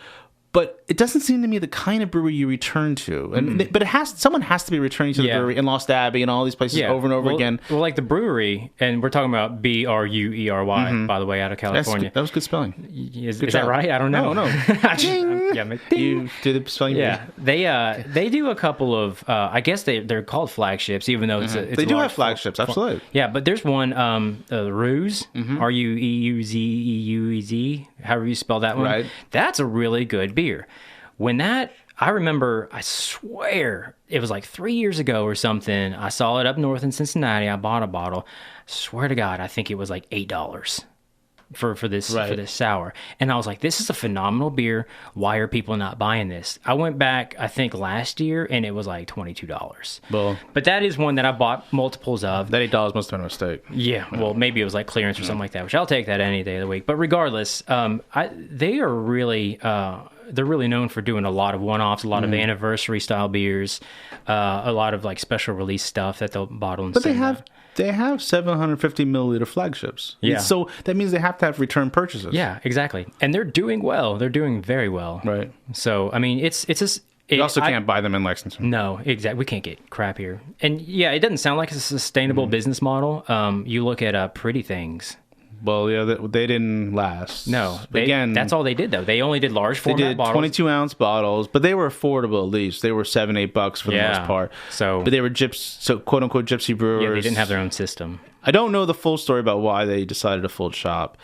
But it doesn't seem to me the kind of brewery you return to. And but someone has to be returning to the brewery in Lost Abbey and all these places over and over again. Well, like the brewery, and we're talking about BRUERY, by the way, out of California. That was good spelling. Is that right? I don't know. No. You did the spelling. Yeah, they do a couple of. I guess they're called flagships, even though it's they do have flagships. Absolutely. Yeah, but there's one, Ruse, RUEUZEUZ, however you spell that one. Right. That's a really good beer. I remember, I swear, it was like 3 years ago or something. I saw it up north in Cincinnati. I bought a bottle. Swear to God, I think it was like $8 for this sour. And I was like, this is a phenomenal beer. Why are people not buying this? I went back, I think last year, and it was like $22. Well, but that is one that I bought multiples of. That $8 must have been a mistake. Yeah, well, maybe it was like clearance or something like that, which I'll take that any day of the week. But regardless, they are really... they're really known for doing a lot of one-offs, a lot of anniversary-style beers, a lot of like special release stuff that they'll bottle and send out. They have 750 milliliter flagships. Yeah. So that means they have to have return purchases. Yeah, exactly. And they're doing well. They're doing very well. Right. So, I mean, it's just... You also can't buy them in Lexington. No, exactly. We can't get crap here. And yeah, it doesn't sound like it's a sustainable business model. You look at Pretty Things. Well, yeah, they didn't last. No. Again, that's all they did, though. They only did large format bottles. They did 22-ounce bottles, but they were affordable at least. They were $7-8 for the most part. So, but they were quote-unquote gypsy brewers. Yeah, they didn't have their own system. I don't know the full story about why they decided to fold shop.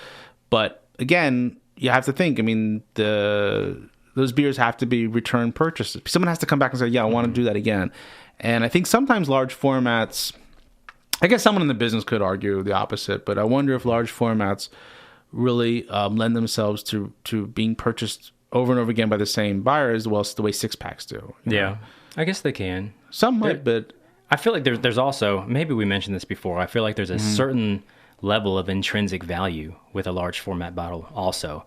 But again, you have to think. I mean, those beers have to be return purchases. Someone has to come back and say, yeah, I want to do that again. And I think sometimes large formats... I guess someone in the business could argue the opposite, but I wonder if large formats really lend themselves to being purchased over and over again by the same buyers, well, it's the way 6-packs do. Yeah. I guess they can. Some might, but I feel like there's also, maybe we mentioned this before, I feel like there's a certain level of intrinsic value with a large format bottle also.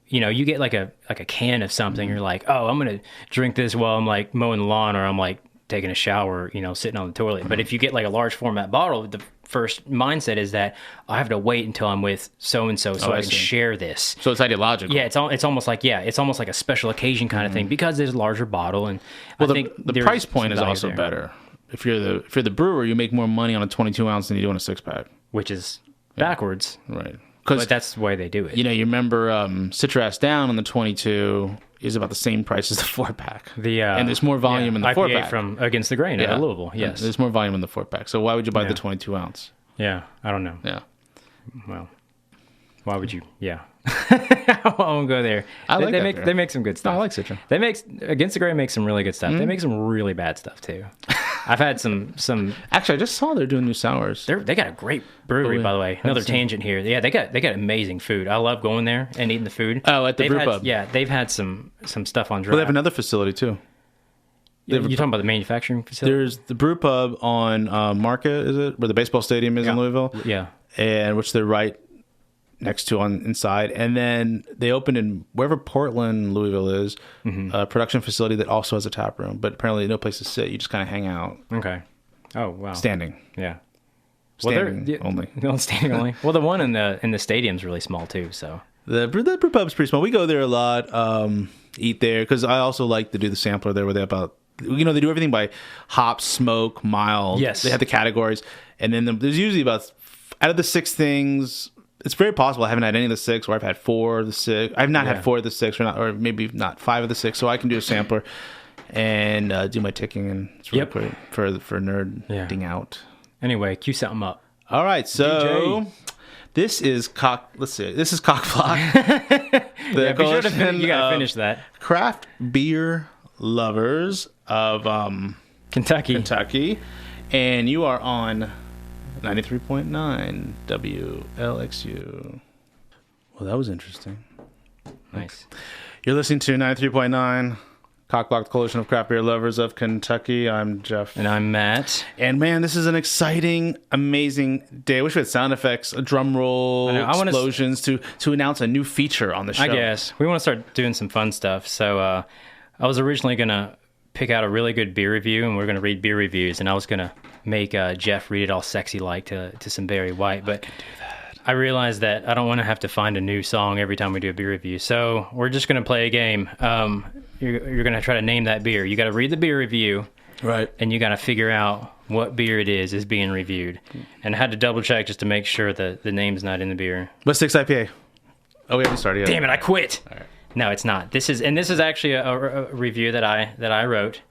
You get like a can of something, you're like, oh, I'm going to drink this while I'm like mowing the lawn, or I'm like taking a shower, sitting on the toilet. But if you get like a large format bottle, the first mindset is that I have to wait until I'm with so-and-so I can share this. So it's ideological. Yeah, it's almost like a special occasion kind of thing, because there's a larger bottle. And well, I think the price point is also better. If you're the brewer, you make more money on a 22 ounce than you do on a 6-pack. Which is backwards. Right. But that's the way they do it. You remember Citrus Down on the 22 is about the same price as the 4-pack. And there's more volume in the 4-pack. From Against the Grain out of Louisville, yes. There's more volume in the 4-pack. So why would you buy the 22 ounce? Yeah, I don't know. Yeah. Well, why would you? Yeah. I won't go there. They make some good stuff. I like Citra. Against the Grain makes some really good stuff. They make some really bad stuff too. I've had some. Actually, I just saw they're doing new sours. They got a great brewery, by the way. Another tangent here. Yeah, they got amazing food. I love going there and eating the food. Oh, at the brew pub. Yeah, they've had some stuff on draft. Well, they have another facility too. You're talking about the manufacturing facility? There's the brew pub on Market, is it? Where the baseball stadium is in Louisville? Yeah. And which they're right next to on inside. And then they opened in wherever Portland, Louisville is, a production facility that also has a tap room. But apparently no place to sit. You just kind of hang out. Okay. Oh, wow. Standing. Yeah. Standing only. Standing only. Well, the one in the stadium's really small too, so. The brew pub's pretty small. We go there a lot, eat there, because I also like to do the sampler there where they they do everything by hop, smoke, mild. Yes. They have the categories. And then there's usually about, out of the 6 things, it's very possible I haven't had any of the 6, or I've had 4 of the 6. I've not had 4 of the 6, or maybe not 5 of the 6, so I can do a sampler and do my ticking, and it's really great for nerding out. Anyway, cue something up. All right, so... DJ. This is COCBLOK. You gotta finish that. Craft beer lovers of Kentucky, and you are on 93.9 WLXU. Well, that was interesting. Nice. You're listening to 93.9 COCBLOK, the Coalition of Craft Beer Lovers of Kentucky. I'm Jeff. And I'm Matt. And man, this is an exciting, amazing day. I wish we had sound effects, a drum roll, explosions to announce a new feature on the show. I guess. We want to start doing some fun stuff. So I was originally going to pick out a really good beer review, and we're going to read beer reviews. And I was going to make Jeff read it all sexy-like to some Barry White. But I realized that I don't want to have to find a new song every time we do a beer review. So we're just going to play a game. You're going to try to name that beer. You got to read the beer review. Right. And you got to figure out what beer it is being reviewed. And I had to double check just to make sure that the name's not in the beer. What's 6 IPA? Oh, we haven't started yet. Damn it, I quit. All right. No, it's not. This is actually a review that I wrote.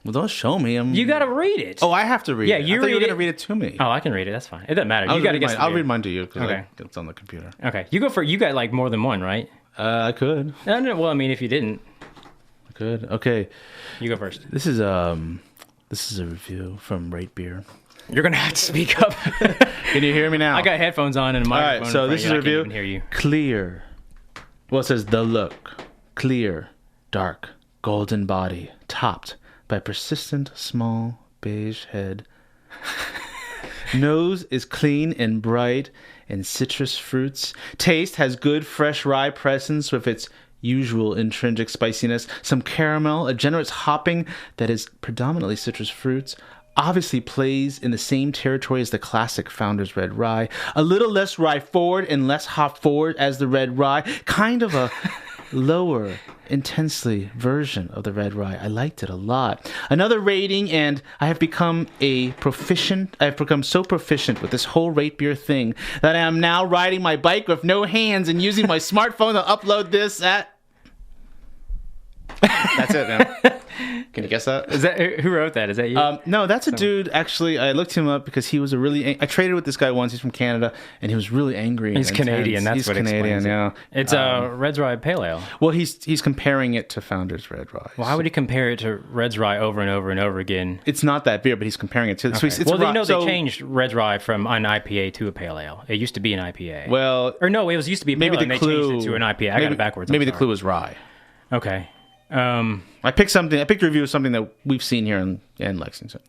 Well, don't show me. You got to read it. Oh, I have to read it. You were going to read it to me. Oh, I can read it. That's fine. It doesn't matter. You got to guess. I'll read mine to you because okay. It's on the computer. Okay. You got like more than one, right? I could. No, well, I mean, if you didn't. I could. Okay. You go first. This is a review from Rate Beer. You're going to have to speak up. Can you hear me now? I got headphones on and a microphone. All right, so this is a review. I can't even hear you. Clear. Well, it says the look. Clear, dark, golden body, topped by persistent small beige head. Nose is clean and bright and citrus fruits. Taste has good fresh rye presence with its usual intrinsic spiciness, some caramel, a generous hopping that is predominantly citrus fruits. Obviously plays in the same territory as the classic Founder's Red Rye. A little less rye forward and less hop forward as the Red Rye. Kind of a lower, intensely version of the Red Rye. I liked it a lot. Another rating, and I have become so proficient with this whole Rate Beer thing that I am now riding my bike with no hands and using my smartphone to upload this at... That's it, man. Can you guess that? Is that who wrote that? Is that you? No, that's a dude. Actually, I looked him up because he was I traded with this guy once. He's from Canada, and he was really angry. He's Canadian. That's what Canadian. Yeah, it's a Red's Rye Pale Ale. Well, he's comparing it to Founder's Red Rye. Why would he compare it to Red's Rye over and over and over again? It's not that beer, but he's comparing it to. Okay. So they changed Red's Rye from an IPA to a Pale Ale. It used to be an IPA. Well, or no, it used to be a Pale Ale, and they changed it to an IPA. I got it backwards. Maybe the clue is rye. Okay. I picked a review of something that we've seen here in Lexington.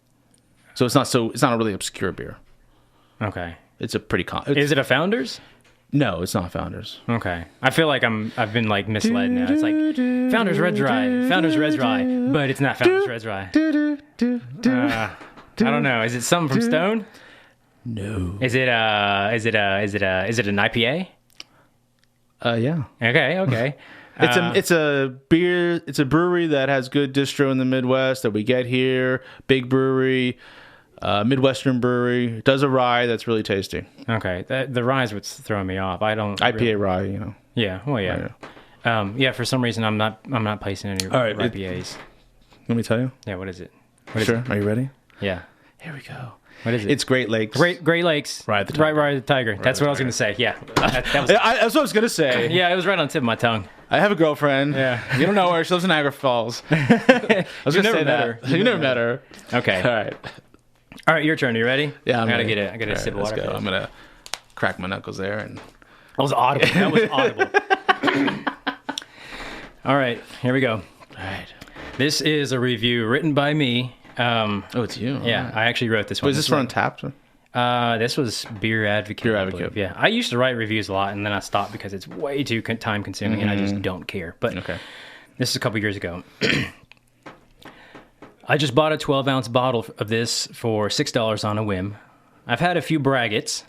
So it's not a really obscure beer. Okay. It's a pretty Is it a Founders? No, it's not Founders. Okay. I feel like I've been like misled now. It's like Founders Red Dry, Founders Red Dry, but it's not Founders Red Dry. I don't know. Is it something from Stone? No. Is it an IPA? Yeah. Okay. It's a beer. It's a brewery that has good distro in the Midwest that we get here. Big brewery, Midwestern brewery. It does a rye that's really tasty. Okay, the rye is what's throwing me off. I don't IPA rye, you know. Yeah. Well, yeah. Yeah. For some reason, I'm not placing any IPAs. Let me tell you. Yeah. What is it? Sure. Are you ready? Yeah. Here we go. What is it? It's Great Lakes. Great Lakes. Right at the Tiger. Right at the Tiger. That's what I was going to say. Yeah. That's what I was going to say. Yeah, it was right on the tip of my tongue. I have a girlfriend. Yeah. You don't know her. She lives in Niagara Falls. I was going to say that. You never met her. Okay. All right, your turn. Are you ready? Yeah, I gotta get a sip of water. Let's go. I'm going to crack my knuckles there. And That was audible. All right, here we go. All right. This is a review written by me. It's you. Yeah, right. I actually wrote this one. Was this for Untappd? This was Beer Advocate. Beer Advocate. Yeah, I used to write reviews a lot, and then I stopped because it's way too time consuming, and I just don't care. But this is a couple years ago. I just bought a 12-ounce bottle of this for $6 on a whim. I've had a few braggots,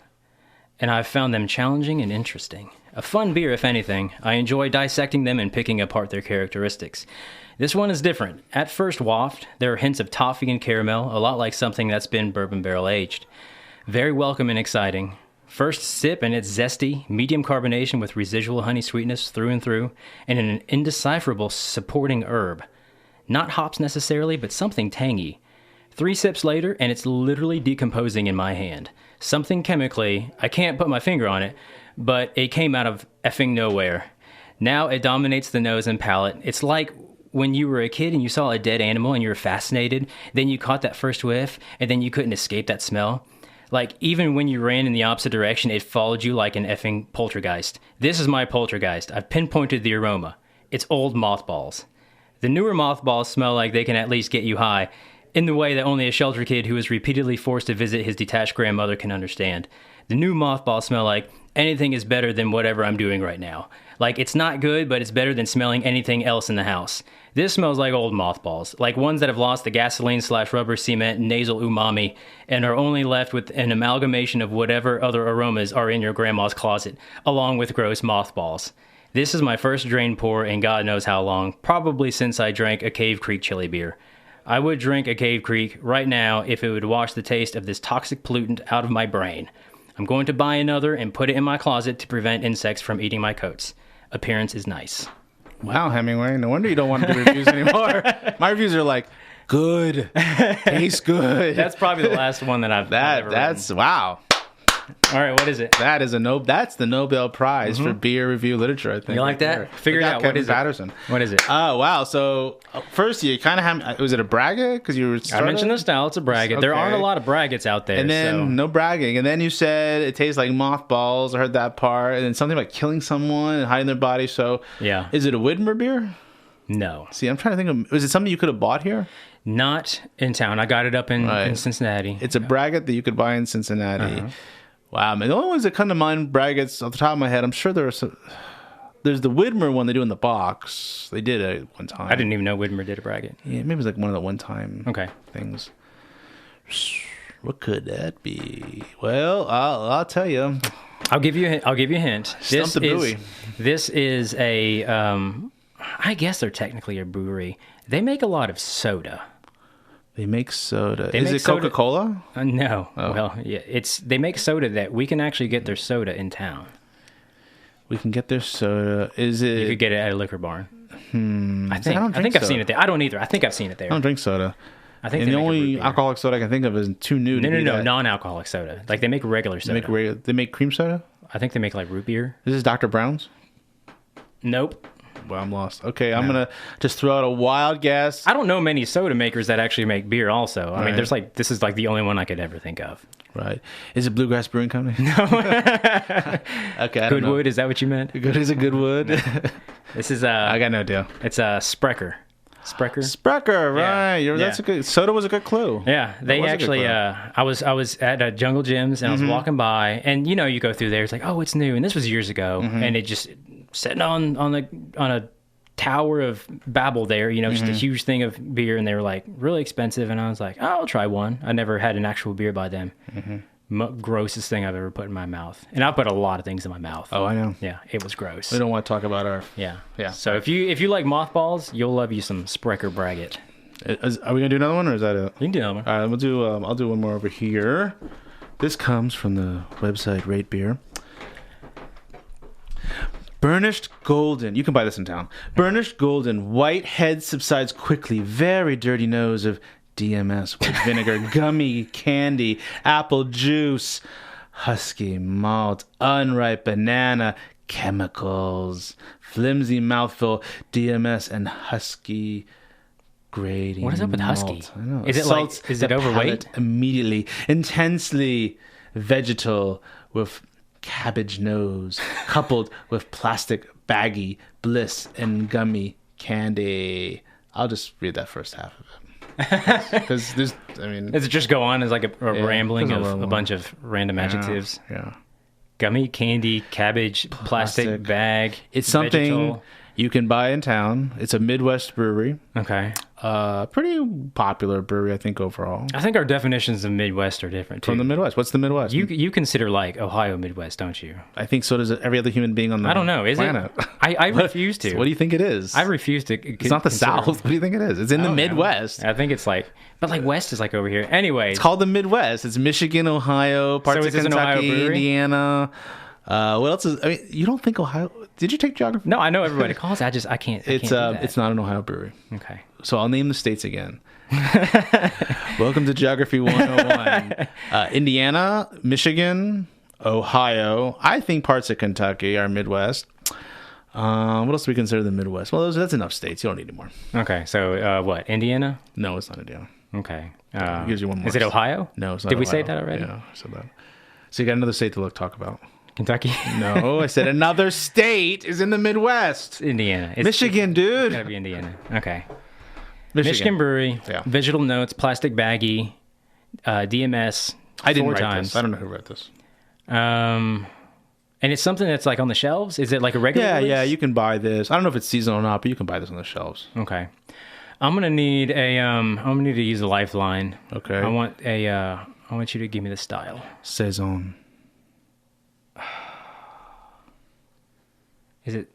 and I've found them challenging and interesting. A fun beer, if anything. I enjoy dissecting them and picking apart their characteristics. This one is different. At first waft, there are hints of toffee and caramel, a lot like something that's been bourbon barrel aged. Very welcome and exciting. First sip and it's zesty, medium carbonation with residual honey sweetness through and through, and an indecipherable supporting herb. Not hops necessarily, but something tangy. 3 sips later, and it's literally decomposing in my hand. Something chemically, I can't put my finger on it, but it came out of effing nowhere. Now it dominates the nose and palate. It's like when you were a kid and you saw a dead animal and you were fascinated, then you caught that first whiff, and then you couldn't escape that smell. Like, even when you ran in the opposite direction, it followed you like an effing poltergeist. This is my poltergeist. I've pinpointed the aroma. It's old mothballs. The newer mothballs smell like they can at least get you high, in the way that only a shelter kid who is repeatedly forced to visit his detached grandmother can understand. The new mothballs smell like anything is better than whatever I'm doing right now. Like, it's not good, but it's better than smelling anything else in the house. This smells like old mothballs, like ones that have lost the gasoline/rubber cement nasal umami and are only left with an amalgamation of whatever other aromas are in your grandma's closet, along with gross mothballs. This is my first drain pour in God knows how long, probably since I drank a Cave Creek chili beer. I would drink a Cave Creek right now if it would wash the taste of this toxic pollutant out of my brain. I'm going to buy another and put it in my closet to prevent insects from eating my coats. Appearance is nice. Wow, Hemingway. No wonder you don't want to do reviews anymore. My reviews are like, good. Tastes good. That's probably the last one that I've ever That's, written. Wow. All right, what is it? That's the Nobel Prize for beer review literature, I think. You like that? Figure it out. What is Patterson. What is it? Oh, wow. So, first, you kind of have... Was it a braggot? Because you were... I mentioned the style. It's a braggot. Okay. There aren't a lot of braggots out there. And then, no bragging. And then you said it tastes like mothballs. I heard that part. And then something about killing someone and hiding their body. So, yeah. Is it a Widmer beer? No. See, I'm trying to think of... Was it something you could have bought here? Not in town. I got it up in Cincinnati. It's a braggot that you could buy in Cincinnati. Wow, man. The only ones that come to mind, braggots, off the top of my head, I'm sure there's the Widmer one they do in the box. They did it one time. I didn't even know Widmer did a braggot. Yeah, maybe it was like one of the one-time things. What could that be? Well, I'll tell you. I'll give you a hint. Stump the buoy. This is a, I guess they're technically a brewery. They make a lot of soda. They make soda. Is it Coca-Cola? No. Oh. Well, yeah, they make soda that we can actually get their soda in town. We can get their soda. Is it? You could get it at a liquor barn. I think I've seen it there. I don't either. I think I've seen it there. I don't drink soda. I think the only alcoholic soda I can think of is too new. No, non-alcoholic soda. Like they make regular soda. They make cream soda. I think they make like root beer. This is Dr. Brown's. Nope. Well, I'm lost. Okay, I'm going to just throw out a wild guess. I don't know many soda makers that actually make beer also. I mean, this is like the only one I could ever think of. Right. Is it Bluegrass Brewing Company? No. Okay. Goodwood, is that what you meant? Good is a Goodwood. This is I got no deal. It's a Sprecher. Sprecher, right? Yeah. That's a good. Soda was a good clue. Yeah, they actually. I was at Jungle Gyms and I was walking by, and you go through there. It's like, oh, it's new, and this was years ago, and it just sitting on a tower of Babel there. Just a huge thing of beer, and they were like really expensive, and I was like, oh, I'll try one. I never had an actual beer by them. Grossest thing I've ever put in my mouth, and I put a lot of things in my mouth. Oh, I know. Yeah, it was gross. We don't want to talk about our. Yeah. Yeah. So if you like mothballs, you'll love you some Sprecher Braggot. Are we gonna do another one, or is that it? You can do another one. All right, we'll do. I'll do one more over here. This comes from the website Rate Beer. Burnished golden. You can buy this in town. Burnished golden. White head subsides quickly. Very dirty nose of DMS, white vinegar, gummy candy, apple juice, husky malt, unripe banana, chemicals, flimsy mouthful, DMS, and husky grating. What is up with malt. husky? I know. Is it overweight? Immediately, intensely vegetal with cabbage nose, coupled with plastic baggy bliss and gummy candy. I'll just read that first half of it. Because does it just go on as like a rambling of a bunch of random adjectives? Yeah. Gummy, candy, cabbage, plastic bag. It's something vegetal. You can buy in town. It's a Midwest brewery. Okay. Pretty popular brewery, I think, overall. I think our definitions of Midwest are different, too. From the Midwest. What's the Midwest? You consider, like, Ohio Midwest, don't you? I think so does every other human being on the planet. I don't know. Is it? I refuse to. What do you think it is? I refuse to. It's not the South. What do you think it is? It's in the Midwest. I think it's like... But, like, West is, like, over here. Anyway. It's called the Midwest. It's Michigan, Ohio, parts of Kentucky, Indiana... what else is? I mean, you don't think Ohio? Did you take geography? No, I know everybody calls it. I can't. It's not an Ohio brewery. Okay. So I'll name the states again. Welcome to Geography 101. Indiana, Michigan, Ohio. I think parts of Kentucky are Midwest. What else do we consider the Midwest? Well, that's enough states. You don't need any more. Okay. So what? Indiana? No, it's not Indiana. Okay. Gives you one more. Is it Ohio? No, it's not. Did we say that already? Yeah, I said that. So you got another state to talk about. Kentucky? No, I said another state is in the Midwest. Indiana. Michigan, dude. It's gotta be Indiana. Okay. Michigan brewery. Yeah. Vegetal notes, plastic baggie, DMS. I didn't write this. I don't know who wrote this. And it's something that's like on the shelves. Is it like a regular? Yeah. You can buy this. I don't know if it's seasonal or not, but you can buy this on the shelves. Okay. I'm gonna need to use a lifeline. Okay. I want you to give me the style. Saison. Is it?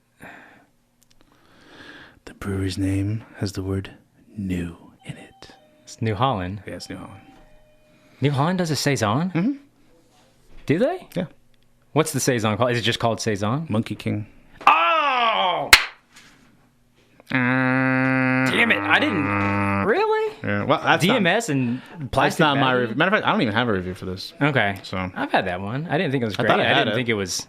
The brewery's name has the word new in it. It's New Holland. Yeah, it's New Holland. New Holland does a Saison? Mm-hmm. Do they? Yeah. What's the Saison called? Is it just called Saison? Monkey King. Oh! Damn it. I didn't... Really? Yeah. Well, that's DMS and plastic. That's not my review. Matter of fact, I don't even have a review for this. Okay. So I've had that one. I didn't think it was great. I didn't think it was...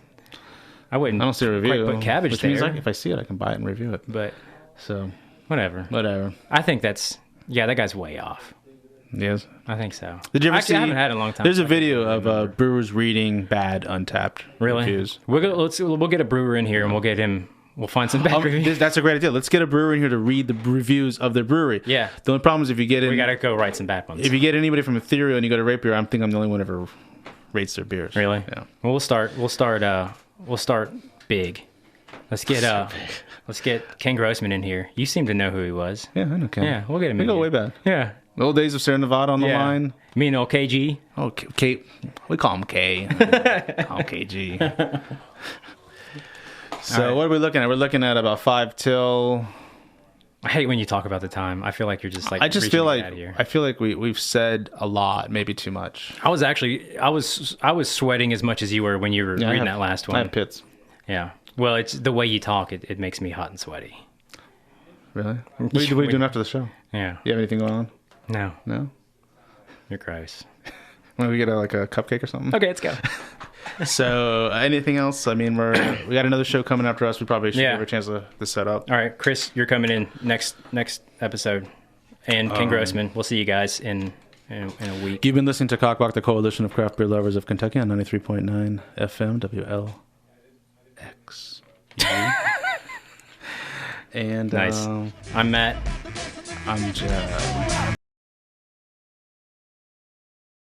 I don't see a review. Put cabbage which there. Means like if I see it, I can buy it and review it. But so whatever. I think that guy's way off. Yes, I think so. Did you ever see? I haven't had it in a long time. There's a video of brewers reading bad Untapped reviews. We'll get a brewer in here and we'll get him. We'll find some bad reviews. That's a great idea. Let's get a brewer in here to read the reviews of their brewery. Yeah. The only problem is if you get in, we gotta go write some bad ones. If you get anybody from Ethereal and you go to Rate Beer, I think I'm the only one who ever rates their beers. Really? Yeah. Well, we'll start big. Let's get Ken Grossman in here. You seem to know who he was. Yeah, I know Ken. Yeah, we'll get him in. We go way back. Yeah. The old days of Sierra Nevada on the line. Me and old KG. Oh, K. We call him K. Call him KG. So what are we looking at? We're looking at about 5 till... I hate when you talk about the time. I feel like you're just like... I just feel like we've said a lot, maybe too much. I was sweating as much as you were when you were reading that last one. I have pits. Yeah. Well, it's the way you talk. It makes me hot and sweaty. Really? What are you doing after the show? Yeah. You have anything going on? No. No? You're gross. Want we get a cupcake or something? Okay, let's go. So, anything else? I mean, we got another show coming after us. We probably should give a chance to set up. All right, Chris, you're coming in next episode. And Ken Grossman. We'll see you guys in in a week. You've been listening to COCBLOK, the Coalition of Craft Beer Lovers of Kentucky, on 93.9 FM WLX. And nice. I'm Matt. I'm Jeff.